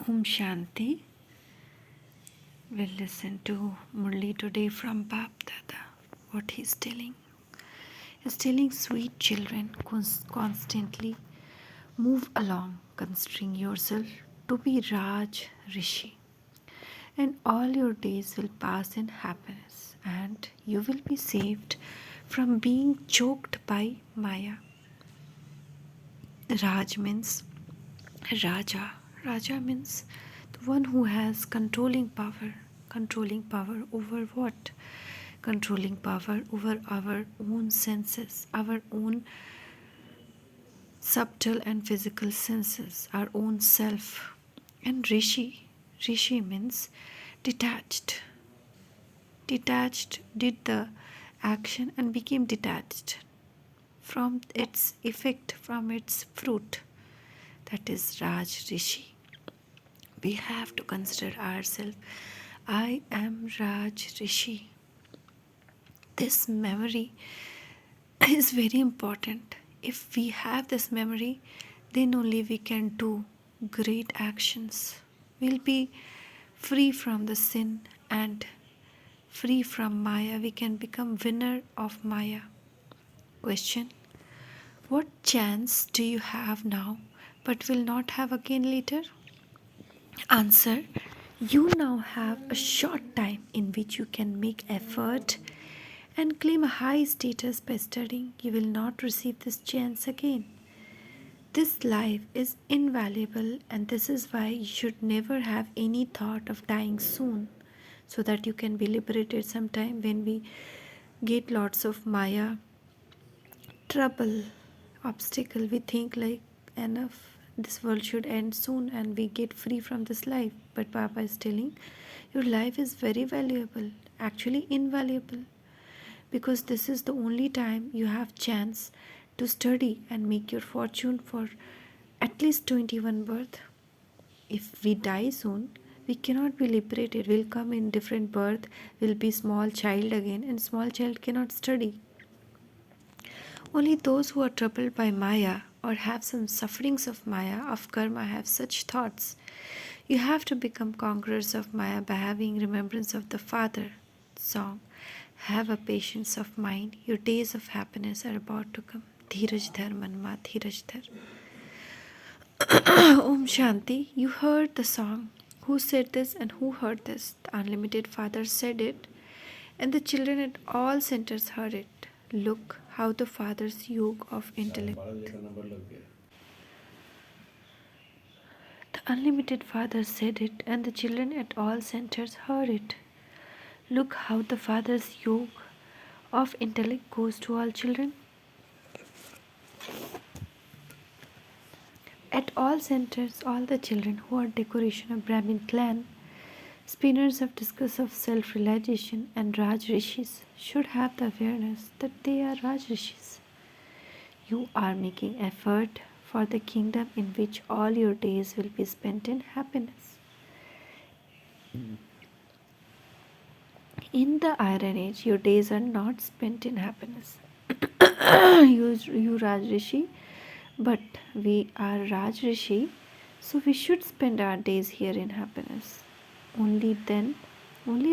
Om Shanti. We'll listen to Murli today from Bap Dada. What he's telling. He's telling sweet children constantly move along, considering yourself to be Raj Rishi. And all your days will pass in happiness, and you will be saved from being choked by Maya. Raj means Raja. Raja means the one who has controlling power. Controlling power over what? Controlling power over our own senses, our own subtle and physical senses, our own self. And Rishi means detached. Detached, did the action and became detached from its effect, from its fruit. That is Raj Rishi. We have to consider ourselves. I am Raj Rishi. This memory is very important. If we have this memory, then only we can do great actions. We'll be free from the sin and free from Maya. We can become winner of Maya. Question: what chance do you have now but will not have again later? Answer: you now have a short time in which you can make effort and claim a high status by studying. You will not receive this chance again. This life is invaluable, and this is why you should never have any thought of dying soon, so that you can be liberated sometime when we get lots of Maya trouble, obstacle. We think like enough, this world should end soon and we get free from this life. But Papa is telling your life is very valuable, actually invaluable, because this is the only time you have chance to study and make your fortune for at least 21 birth. If we die soon, we cannot be liberated. We'll come in different birth, we'll be small child again, and small child cannot study. Only those who are troubled by Maya or have some sufferings of Maya, of karma, have such thoughts. You have to become conquerors of Maya by having remembrance of the Father. Song: have a patience of mind. Your days of happiness are about to come. Dheeraj dhar manma, dheeraj dhar. Om Shanti. You heard the song. Who said this and who heard this? The Unlimited Father said it, and the children at all centers heard it. Look how the Father's yoke of intellect. The Unlimited Father said it, and the children at all centers heard it. Look how the Father's yoke of intellect goes to all children. At all centers, all the children who are decoration of Brahmin clan, spinners of discus of self-realization and Raj Rishis, should have the awareness that they are Raj Rishis. You are making effort for the kingdom in which all your days will be spent in happiness. In the Iron Age, your days are not spent in happiness. you Raj Rishi, but we are Raj Rishi, so we should spend our days here in happiness. Only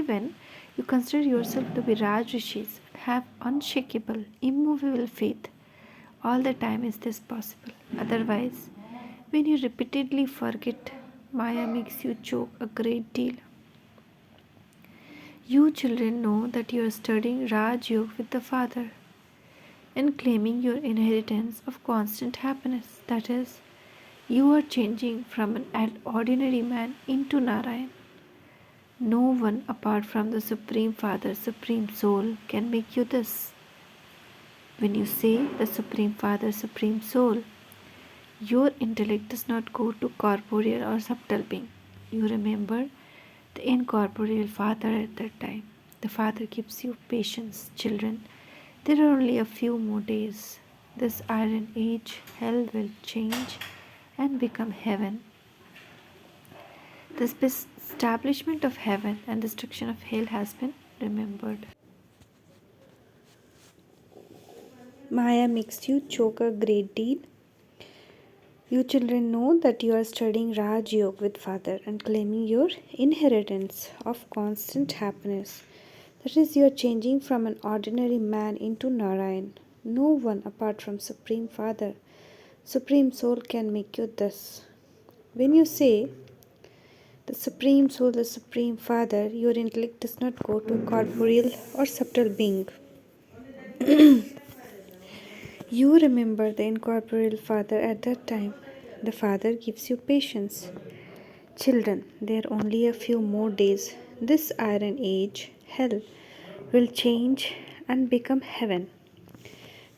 when you consider yourself to be Raj Rishis and have unshakable, immovable faith, all the time is this possible. Otherwise, when you repeatedly forget, Maya makes you choke a great deal. You children know that you are studying Raj Yoga with the Father and claiming your inheritance of constant happiness. That is, you are changing from an ordinary man into Narayan. No one apart from the Supreme Father, Supreme Soul, can make you this. When you say the Supreme Father, Supreme Soul, your intellect does not go to corporeal or subtle being. You remember the incorporeal Father at that time. The Father gives you patience, children. There are only a few more days. This Iron Age, hell will change and become heaven. The establishment of heaven and destruction of hell has been remembered. Maya makes you choke a great deal. You children know that you are studying Raj Yoga with Father and claiming your inheritance of constant happiness. That is, you are changing from an ordinary man into Narayan. No one apart from Supreme Father, Supreme Soul can make you thus. When you say the Supreme Soul, the Supreme Father, your intellect does not go to a corporeal or subtle being. You remember the incorporeal Father at that time. The Father gives you patience. Children, there are only a few more days. This iron age, hell, will change and become heaven.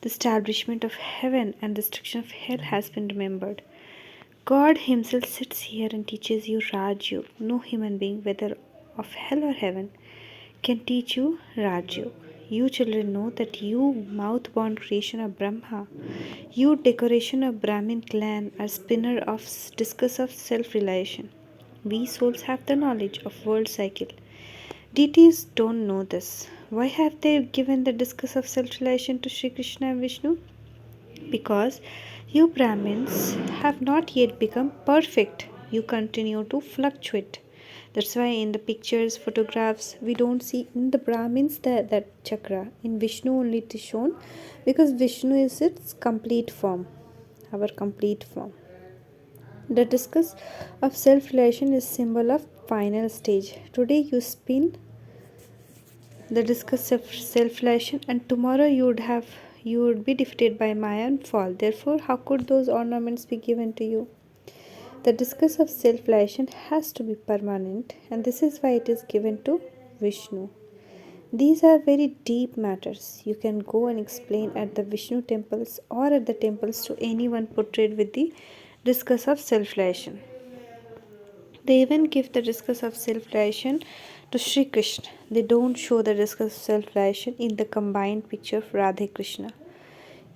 The establishment of heaven and destruction of hell has been remembered. God Himself sits here and teaches you Raj Yoga. No human being, whether of hell or heaven, can teach you Raj Yoga. You children know that you, mouth-born creation of Brahma, you decoration of Brahmin clan, are spinner of discus of self-realization. We souls have the knowledge of world cycle. Deities don't know this. Why have they given the discus of self-realization to Sri Krishna and Vishnu? Because you Brahmins have not yet become perfect. You continue to fluctuate. That's why in the pictures, photographs, we don't see in the Brahmins that chakra. In Vishnu only it is shown because Vishnu is its complete form, our complete form. The discus of self-realization is symbol of final stage. Today you spin the discus of self-realization, and tomorrow you would be defeated by Maya and fall. Therefore, how could those ornaments be given to you? The discus of self-realization has to be permanent, and this is why it is given to Vishnu. These are very deep matters. You can go and explain at the Vishnu temples or at the temples to anyone portrayed with the discus of self-realization. They even give the discus of self-realization to Sri Krishna. They don't show the discus of self-realization in the combined picture of Radha Krishna.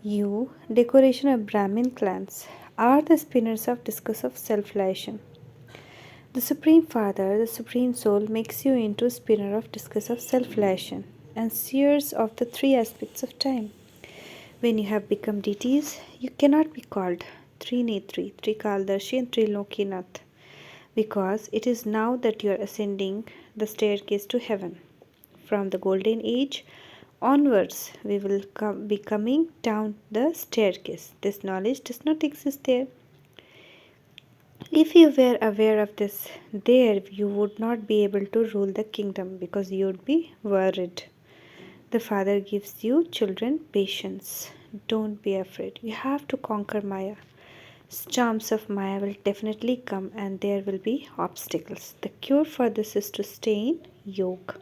You, decoration of Brahmin clans, are the spinners of discus of self-realization. The Supreme Father, the Supreme Soul, makes you into spinner of discus of self-realization and seers of the three aspects of time. When you have become deities, you cannot be called Trinetri, Trikaldarshi and Trilokinath, because it is now that you are ascending the staircase to heaven. From the golden age onwards, we will be coming down the staircase. This knowledge does not exist there. If you were aware of this there, you would not be able to rule the kingdom because you would be worried. The Father gives you children patience. Don't be afraid. You have to conquer Maya. Storms of Maya will definitely come and there will be obstacles. The cure for this is to stay in yoga.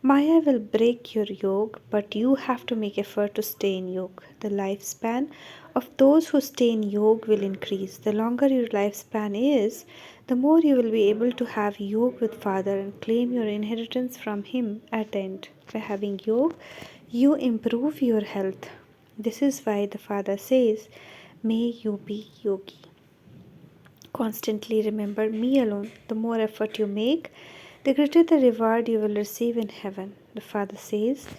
Maya will break your yoga, but you have to make effort to stay in yoga. The lifespan of those who stay in yoga will increase. The longer your lifespan is, the more you will be able to have yoga with Father and claim your inheritance from Him at end. By having yoga, you improve your health. This is why the Father says, may you be yogi. Constantly remember me alone. The more effort you make, the greater the reward you will receive in heaven. The Father says,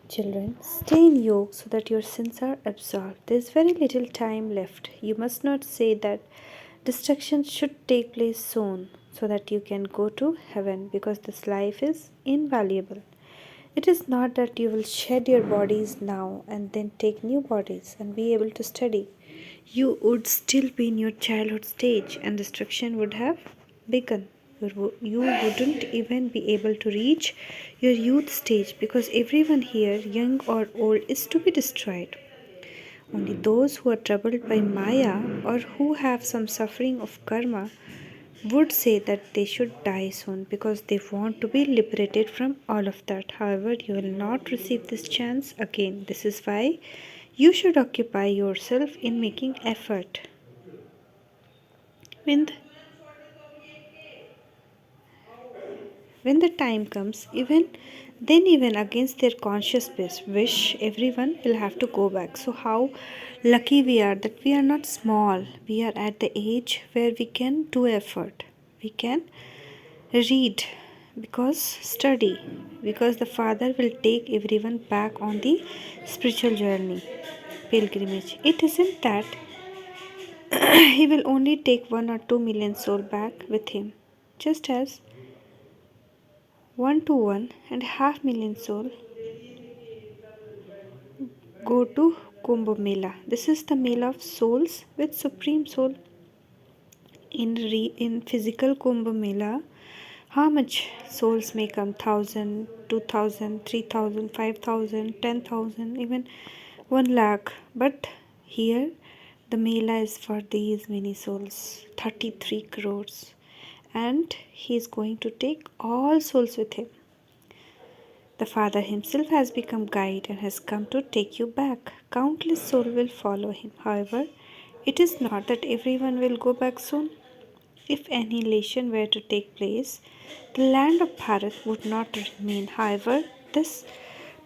children, stay in yoga so that your sins are absolved. There is very little time left. You must not say that destruction should take place soon so that you can go to heaven, because this life is invaluable. It is not that you will shed your bodies now and then take new bodies and be able to study. You would still be in your childhood stage and destruction would have begun. You wouldn't even be able to reach your youth stage, because everyone here, young or old, is to be destroyed. Only those who are troubled by Maya or who have some suffering of karma would say that they should die soon because they want to be liberated from all of that. However, you will not receive this chance again. This is why you should occupy yourself in making effort. When the, when the time comes, even against their conscious wish, everyone will have to go back. So how lucky we are that we are not small. We are at the age where we can do effort. We can read, because study, because the Father will take everyone back on the spiritual journey, pilgrimage. It isn't that he will only take 1 or 2 million souls back with him, just as 1 to 1.5 million souls go to Kumbh Mela. This is the Mela of souls with Supreme Soul. In physical Kumbh Mela, how much souls may come? 1,000, 2,000, 3,000, 5,000, 10,000, even 1 lakh. But here, the Mela is for these many souls, 33 crores. And he is going to take all souls with him. The Father himself has become guide and has come to take you back. Countless souls will follow him. However, it is not that everyone will go back soon. If annihilation were to take place, the land of Bharat would not remain. However, this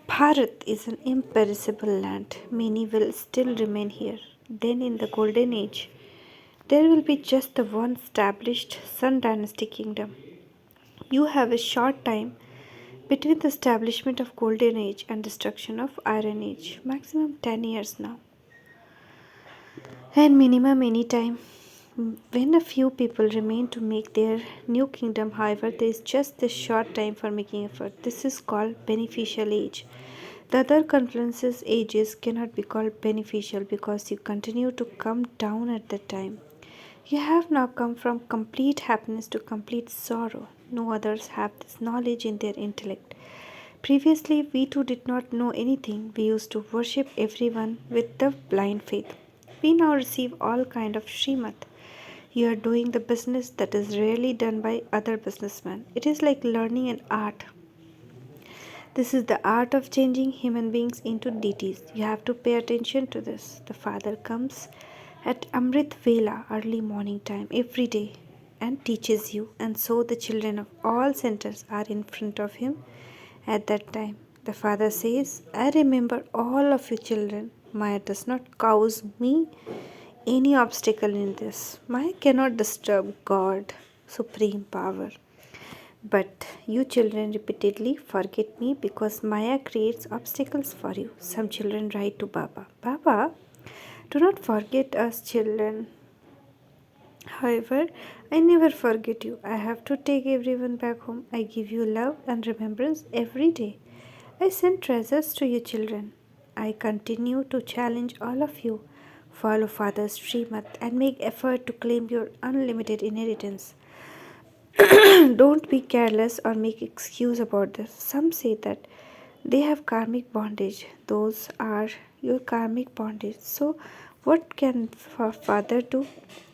Bharat is an imperishable land. Many will still remain here. Then, in the Golden Age, there will be just the one established Sun Dynasty kingdom. You have a short time between the establishment of Golden Age and destruction of Iron Age, maximum 10 years now, and minimum any time. When a few people remain to make their new kingdom, however, there is just this short time for making effort. This is called beneficial age. The other confluences ages cannot be called beneficial because you continue to come down at that time. You have now come from complete happiness to complete sorrow. No others have this knowledge in their intellect. Previously, we too did not know anything. We used to worship everyone with the blind faith. We now receive all kind of shrimat. You are doing the business that is rarely done by other businessmen. It is like learning an art. This is the art of changing human beings into deities. You have to pay attention to this. The Father comes at Amrit Vela, early morning time, every day and teaches you. And so the children of all centers are in front of him at that time. The Father says, I remember all of you children. Maya does not cause me any obstacle in this. Maya cannot disturb God, supreme power. But you children repeatedly forget me because Maya creates obstacles for you. Some children write to Baba, Baba, do not forget us children. However, I never forget you. I have to take everyone back home. I give you love and remembrance every day. I send treasures to you children. I continue to challenge all of you. Follow Father's shrimat and make effort to claim your unlimited inheritance. Don't be careless or make excuse about this. Some say that they have karmic bondage. Those are your karmic bondage. So what can father do?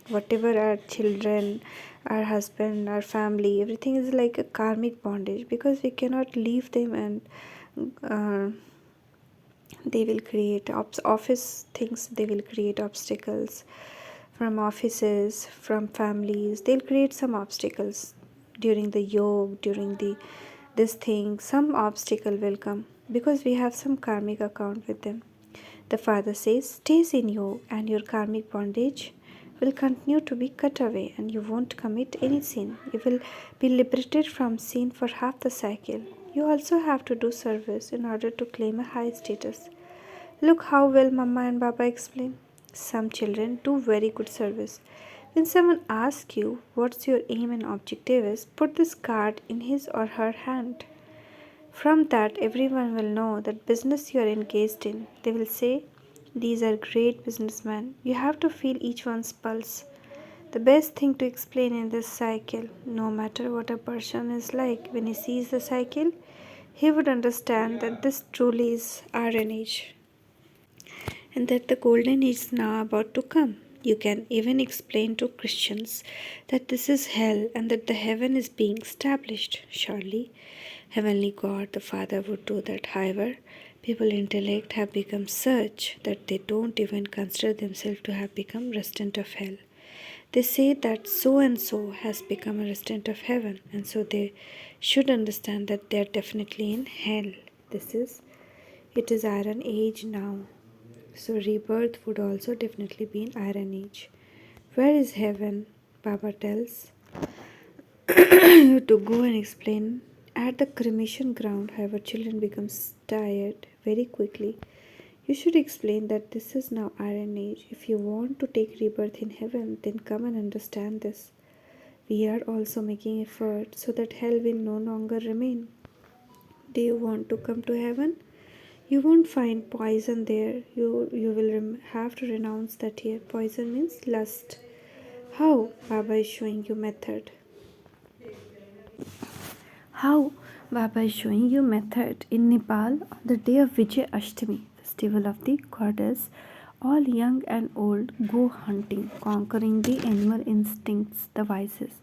Whatever our children, our husband, our family, everything is like a karmic bondage because we cannot leave them and uh, they will create office things, they will create obstacles from offices, from families. They'll create some obstacles during the yoga, during the this thing. Some obstacle will come because we have some karmic account with them. The Father says, stays in you and your karmic bondage will continue to be cut away and you won't commit any sin. You will be liberated from sin for half the cycle. You also have to do service in order to claim a high status. Look how well Mama and Baba explain. Some children do very good service. When someone asks you what's your aim and objective is, put this card in his or her hand. From that, everyone will know that business you are engaged in. They will say, these are great businessmen. You have to feel each one's pulse. The best thing to explain in this cycle, no matter what a person is like, when he sees the cycle, he would understand that this truly is Iron Age and that the Golden Age is now about to come. You can even explain to Christians that this is hell and that the heaven is being established. Surely, Heavenly God, the Father, would do that. However, people's intellect have become such that they don't even consider themselves to have become resident of hell. They say that so and so has become a resident of heaven, and so they should understand that they are definitely in hell. It is Iron Age now. So rebirth would also definitely be in Iron Age. Where is heaven? Baba tells you to go and explain at the cremation ground. However, children become tired very quickly. You should explain that this is now Iron Age. If you want to take rebirth in heaven, then come and understand this. We are also making effort so that hell will no longer remain. Do you want to come to heaven? You won't find poison there. You will have to renounce that here. Poison means lust. How? Baba is showing you method. How? Baba is showing you method. In Nepal, on the day of Vijay Ashtami, festival of the goddess, all young and old go hunting, conquering the animal instincts, the vices.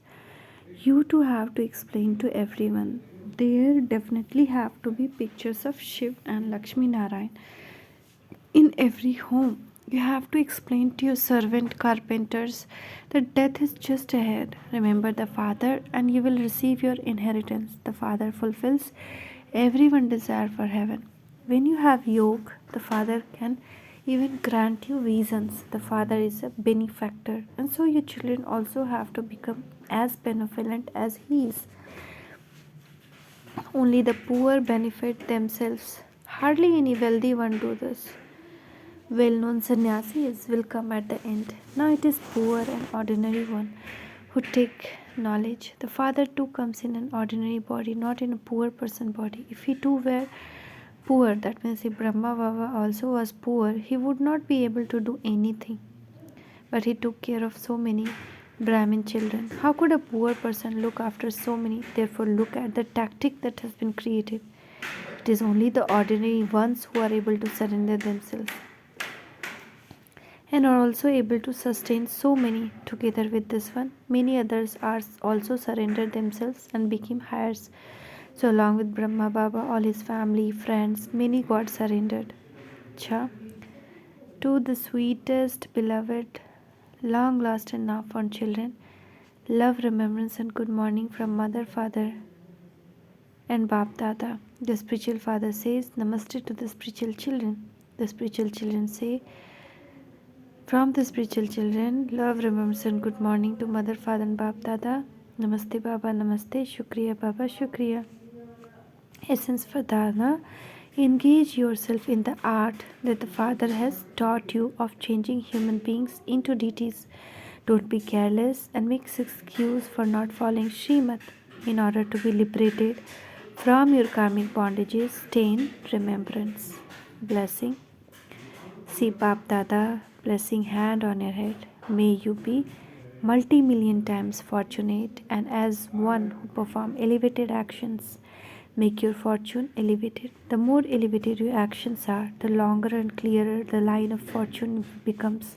You too have to explain to everyone. There definitely have to be pictures of Shiv and Lakshmi Narayan in every home. You have to explain to your servant carpenters that death is just ahead. Remember the Father, and you will receive your inheritance. The Father fulfills everyone's desire for heaven. When you have yoga, the Father can even grant you visions. The Father is a benefactor, and so your children also have to become as benevolent as He is. Only the poor benefit themselves. Hardly any wealthy one do this. Well-known sannyasis will come at the end. Now it is poor and ordinary one who take knowledge. The Father too comes in an ordinary body, not in a poor person body. If he too were poor, that means if Brahma Baba also was poor, he would not be able to do anything. But he took care of so many Brahmin children. How could a poor person look after so many? Therefore, look at the tactic that has been created. It is only the ordinary ones who are able to surrender themselves and are also able to sustain so many. Together with this one, many others are also surrendered themselves and became heirs. So along with Brahma Baba, all his family, friends, many got surrendered. Cha. To the sweetest, beloved, long lost and now found children, love, remembrance and good morning from Mother, Father and Bap Dada. The spiritual father says Namaste to the spiritual children. The spiritual children say, from the spiritual children, love, remembrance and good morning to Mother, Father and Bap Dada. Namaste Baba, Namaste, Shukriya Baba, Shukriya. Essence for dharna. Engage yourself in the art that the Father has taught you of changing human beings into deities. Don't be careless and make excuse for not following shrimat. In order to be liberated from your karmic bondages, attain remembrance. Blessing. See Bap Dada blessing hand on your head. May you be multimillion times fortunate and as one who perform elevated actions. Make your fortune elevated. The more elevated your actions are, the longer and clearer the line of fortune becomes.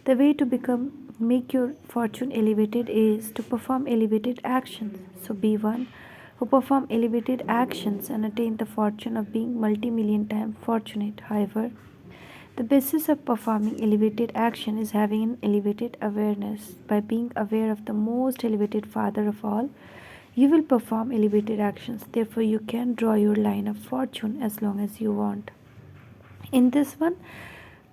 The way to make your fortune elevated is to perform elevated actions. So be one who perform elevated actions and attain the fortune of being multimillion times fortunate. However, the basis of performing elevated action is having an elevated awareness. By being aware of the most elevated Father of all, you will perform elevated actions. Therefore, you can draw your line of fortune as long as you want. In this one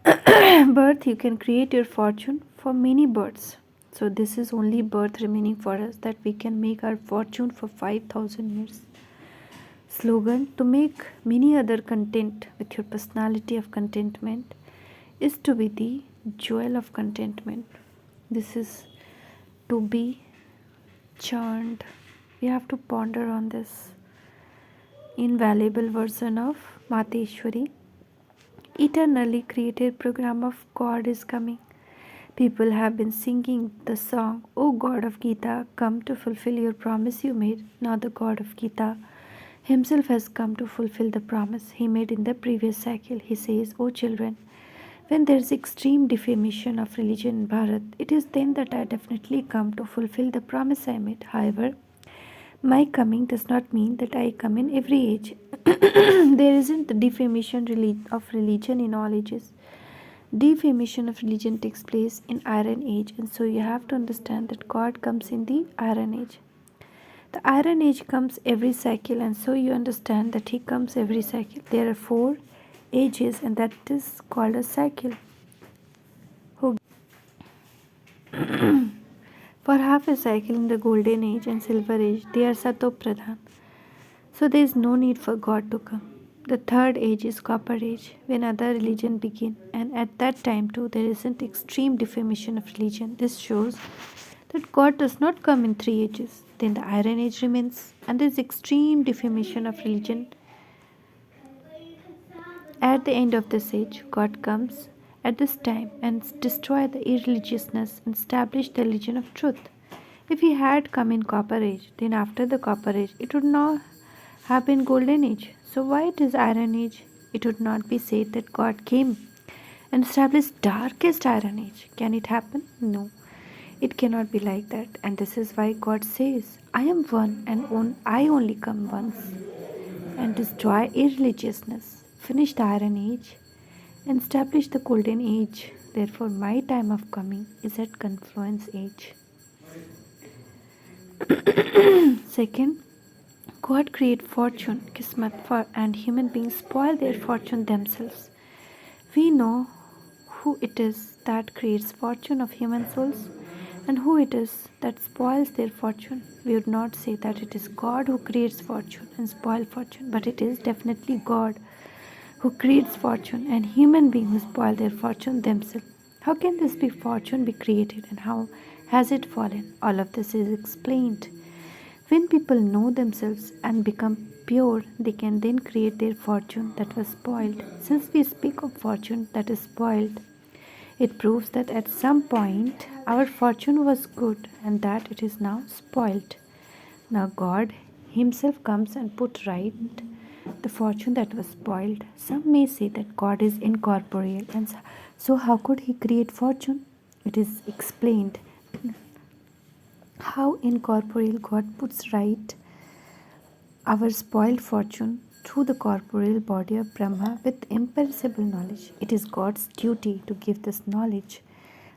birth, you can create your fortune for many births. So, this is only birth remaining for us, that we can make our fortune for 5,000 years. Slogan: to make many other content with your personality of contentment is to be the jewel of contentment. This is to be churned. We have to ponder on this invaluable version of Mateshwari. Eternally created program of God is coming. People have been singing the song, O God of Gita, come to fulfill your promise you made. Now the God of Gita himself has come to fulfill the promise he made in the previous cycle. He says, O children, when there is extreme defamation of religion in Bharat, it is then that I definitely come to fulfill the promise I made. However, my coming does not mean that I come in every age. There isn't defamation of religion in all ages. Defamation of religion takes place in Iron Age, and so you have to understand that God comes in the Iron Age. The Iron Age comes every cycle, and so you understand that He comes every cycle. There are 4 ages, and that is called a cycle. For half a cycle in the Golden Age and Silver Age, they are Sato Pradhan. So there is no need for God to come. The third age is Copper Age, when other religion begin, and at that time too there isn't extreme defamation of religion. This shows that God does not come in 3 ages. Then the Iron Age remains, and there is extreme defamation of religion. At the end of this age, God comes at this time and destroy the irreligiousness and establish the religion of truth. If he had come in Copper Age, then after the Copper Age, it would not have been Golden Age. So why it is Iron Age? It would not be said that God came and established darkest Iron Age. Can it happen? No. It cannot be like that. And this is why God says, I am one and I only come once and destroy irreligiousness, finish the Iron Age and establish the Golden Age. Therefore, my time of coming is at Confluence Age. Second, God create fortune, kismat, for and human beings spoil their fortune themselves. We know who it is that creates fortune of human souls and who it is that spoils their fortune. We would not say that it is God who creates fortune and spoil fortune, but it is definitely God who creates fortune and human beings who spoil their fortune themselves. How can this be fortune be created and how has it fallen? All of this is explained. When people know themselves and become pure, they can then create their fortune that was spoiled. Since we speak of fortune that is spoiled, it proves that at some point our fortune was good and that it is now spoiled. Now God Himself comes and put right the fortune that was spoiled. Some may say that God is incorporeal, and so how could He create fortune? It is explained how incorporeal God puts right our spoiled fortune through the corporeal body of Brahma with imperishable knowledge. It is God's duty to give this knowledge,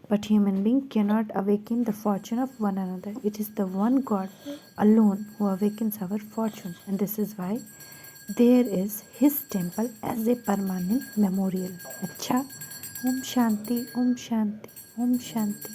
but human being cannot awaken the fortune of one another. It is the one God alone who awakens our fortune, and this is why there is His temple as a permanent memorial. Acha, Om Shanti, Om Shanti, Om Shanti.